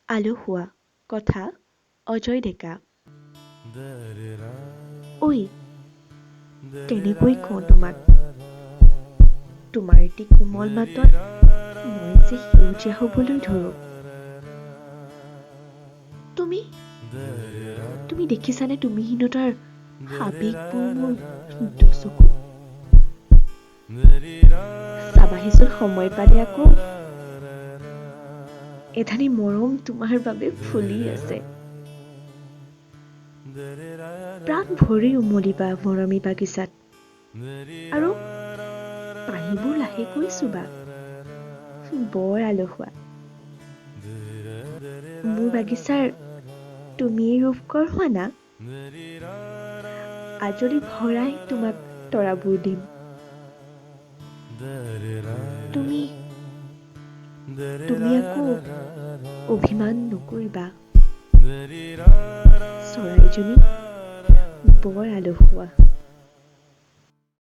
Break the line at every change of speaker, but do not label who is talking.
আলসুৱা কথা অজয় ডেকা। ঐ তেনেকৈ কওঁ তোমাক, তোমাৰ এটি কোমল মাতত মই যে সেউজীয়া হ'বলৈ ধৰোঁ। তুমি তুমি দেখিছানে তুমিহীনতাৰ আবেগবোৰ মোৰ দুচকুত? চাবাহিচোন সময় পালে আকৌ এধানি মৰম তোমাৰ বাবে ফুলি আছে। প্ৰাণ ভৰি উমলিবা মৰমী বাগিচাত, আৰু পানীবোৰ লাহেকৈ চুবা। বৰ আলসুৱা। মোৰ বাগিচাৰ তুমিয়েই ৰূপকৰ হোৱা না। আজলি ভৰাই তোমাক তৰাবোৰ দিম। তুমি তুমি আকৌ অভিমান নকৰিবা। চৰাইজনী বৰ আলসুৱা।